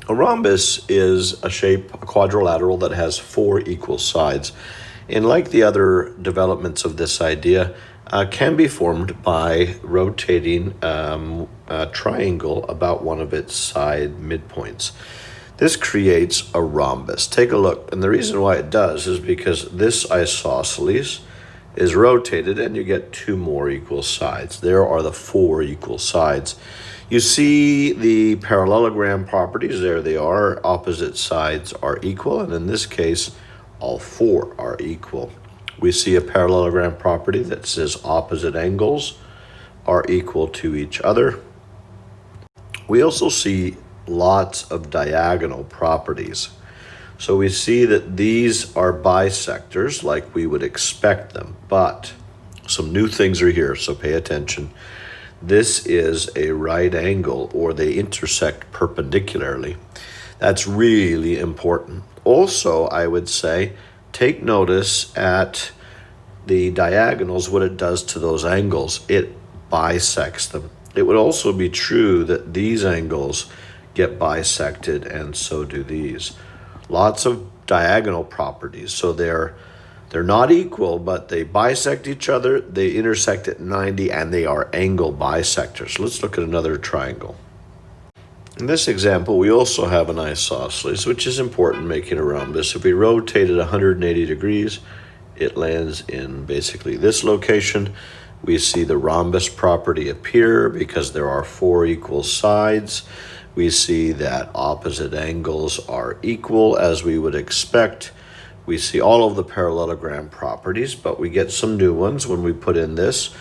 A rhombus is a shape, a quadrilateral that has 4 equal sides. And like the other developments of this idea, can be formed by rotating a triangle about one of its side midpoints. This creates a rhombus. Take a look, and the reason why it does is because this isosceles is rotated and you get 2 more equal sides. There are the 4 equal sides. You see the parallelogram properties, there they are. Opposite sides are equal, and in this case, all 4 are equal. We see a parallelogram property that says opposite angles are equal to each other. We also see lots of diagonal properties. So we see that these are bisectors like we would expect them, but some new things are here, so pay attention. This is a right angle, or they intersect perpendicularly. That's really important. Also, I would say, take notice at the diagonals, what it does to those angles. It bisects them. It would also be true that these angles get bisected, and so do these. Lots of diagonal properties. So they're not equal, but they bisect each other, they intersect at 90, and they are angle bisectors. Let's look at another triangle. In this example, we also have an isosceles, which is important making a rhombus. If we rotate it 180 degrees, it lands in basically this location. We see the rhombus property appear because there are 4 equal sides. We see that opposite angles are equal, as we would expect. We see all of the parallelogram properties, but we get some new ones when we put in this.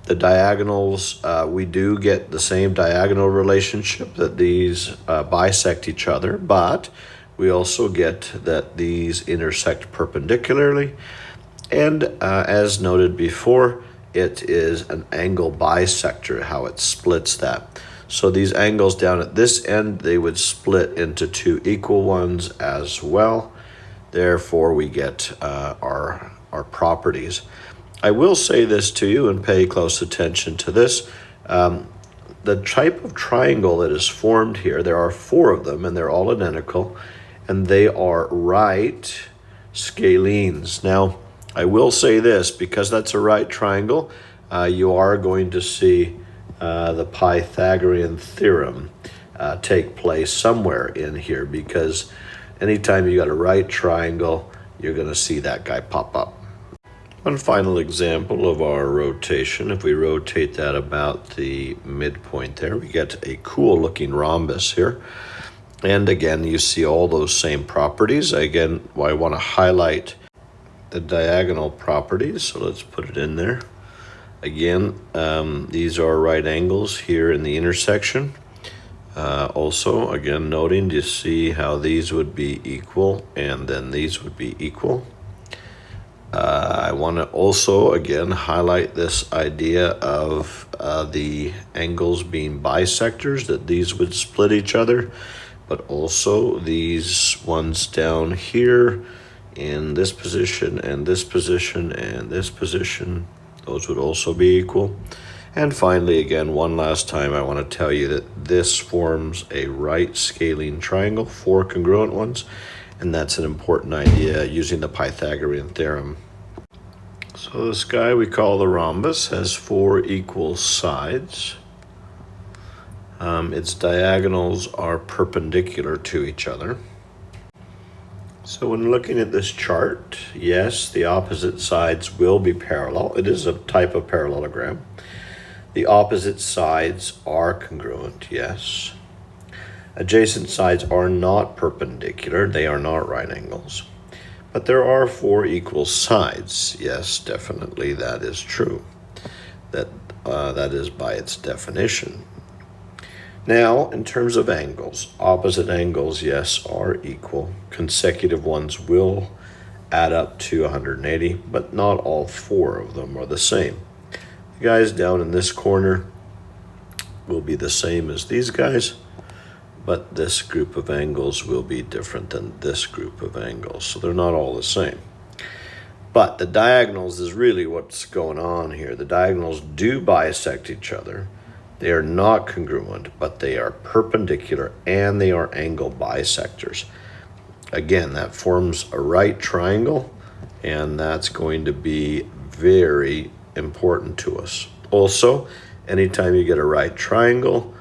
The diagonals, we do get the same diagonal relationship, that these bisect each other, but we also get that these intersect perpendicularly. And as noted before, it is an angle bisector, how it splits that. So these angles down at this end, they would split into 2 equal ones as well. Therefore, we get our properties. I will say this to you, and pay close attention to this. The type of triangle that is formed here, there are 4 of them, and they're all identical, and they are right scalenes. Now, I will say this, because that's a right triangle, you are going to see the Pythagorean Theorem take place somewhere in here, because anytime you got a right triangle, you're going to see that guy pop up. One final example of our rotation. If we rotate that about the midpoint there, we get a cool looking rhombus here. And again, you see all those same properties. Again, I want to highlight the diagonal properties, so let's put it in there. Again, these are right angles here in the intersection. Also, again, noting to see how these would be equal, and then these would be equal. I want to also, again, highlight this idea of the angles being bisectors, that these would split each other, but also these ones down here in this position and this position and this position, those would also be equal. And finally, again, one last time, I want to tell you that this forms a right scaling triangle, 4 congruent ones, and that's an important idea using the Pythagorean theorem. So this guy we call the rhombus has 4 equal sides. Its diagonals are perpendicular to each other. So when looking at this chart, yes, the opposite sides will be parallel. It is a type of parallelogram. The opposite sides are congruent, yes. Adjacent sides are not perpendicular. They are not right angles. But there are 4 equal sides. Yes, definitely that is true. That is by its definition. Now, in terms of angles, opposite angles, yes, are equal. Consecutive ones will add up to 180, but not all 4 of them are the same. The guys down in this corner will be the same as these guys, but this group of angles will be different than this group of angles, so they're not all the same. But the diagonals is really what's going on here. The diagonals do bisect each other. They are not congruent, but they are perpendicular and they are angle bisectors. Again, that forms a right triangle, and that's going to be very important to us. Also, anytime you get a right triangle,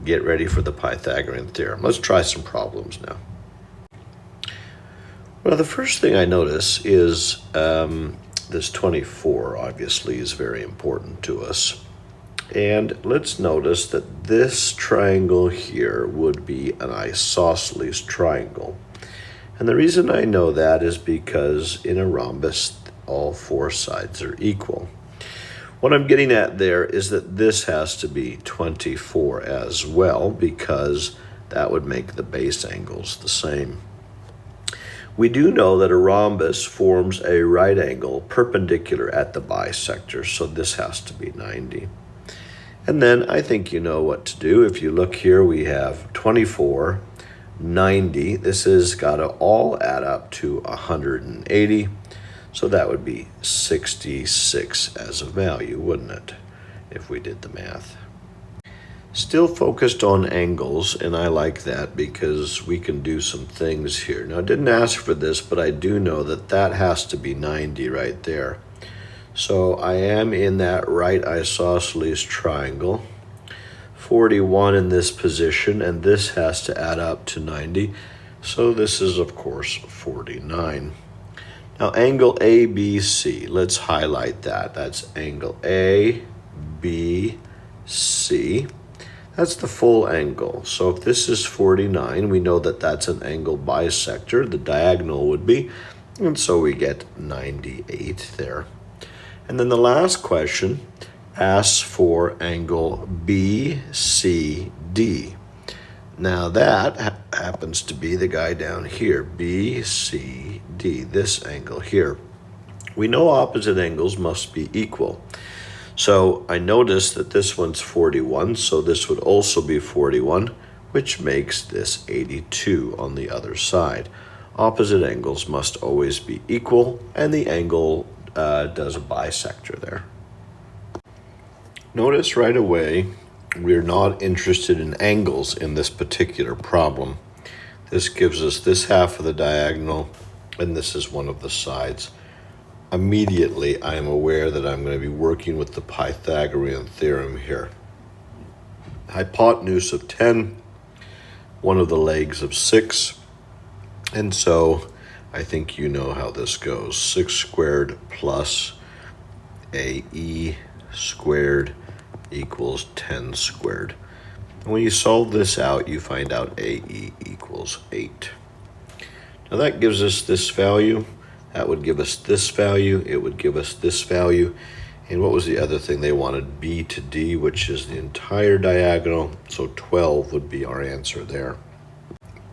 get ready for the Pythagorean theorem. Let's try some problems now. Well, the first thing I notice is this 24 obviously is very important to us. And let's notice that this triangle here would be an isosceles triangle. And the reason I know that is because in a rhombus, all four sides are equal. What I'm getting at there is that this has to be 24 as well, because that would make the base angles the same. We do know that a rhombus forms a right angle perpendicular at the bisector, so this has to be 90. And then I think you know what to do. If you look here, we have 24, 90. This has got to all add up to 180. So that would be 66 as a value, wouldn't it, if we did the math? Still focused on angles, and I like that because we can do some things here. Now, I didn't ask for this, but I do know that that has to be 90 right there. So I am in that right isosceles triangle, 41 in this position, and this has to add up to 90. So this is, of course, 49. Now, angle ABC, let's highlight that. That's angle ABC. That's the full angle. So if this is 49, we know that that's an angle bisector. The diagonal would be, and so we get 98 there. And then the last question asks for angle BCD. Now that happens to be the guy down here, BCD, this angle here. We know opposite angles must be equal. So I noticed that this one's 41, so this would also be 41, which makes this 82 on the other side. Opposite angles must always be equal, and the angle does a bisector there. Notice right away, we're not interested in angles in this particular problem. This gives us this half of the diagonal, and this is one of the sides. Immediately, I am aware that I'm going to be working with the Pythagorean theorem here. Hypotenuse of 10, one of the legs of 6, and so I think you know how this goes. 6 squared plus AE squared equals 10 squared. And when you solve this out, you find out AE equals 8. Now that gives us this value. That would give us this value. It would give us this value. And what was the other thing they wanted? B to D, which is the entire diagonal. So 12 would be our answer there.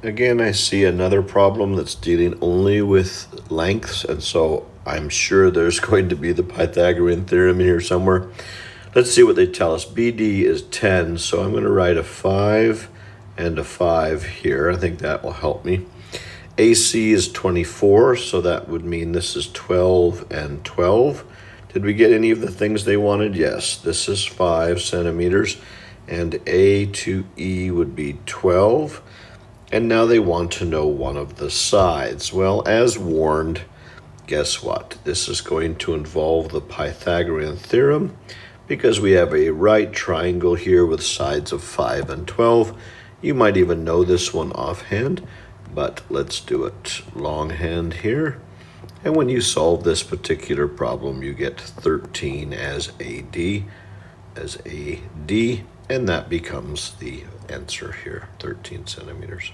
Again, I see another problem that's dealing only with lengths, and so I'm sure there's going to be the Pythagorean theorem here somewhere. Let's see what they tell us. BD is 10, so I'm going to write a 5 and a 5 here. I think that will help me. AC is 24, so that would mean this is 12 and 12. Did we get any of the things they wanted? Yes, this is 5 centimeters, and A to E would be 12. And now they want to know one of the sides. Well, as warned, guess what? This is going to involve the Pythagorean theorem because we have a right triangle here with sides of 5 and 12. You might even know this one offhand, but let's do it longhand here. And when you solve this particular problem, you get 13 as AD, and that becomes the answer here, 13 centimeters.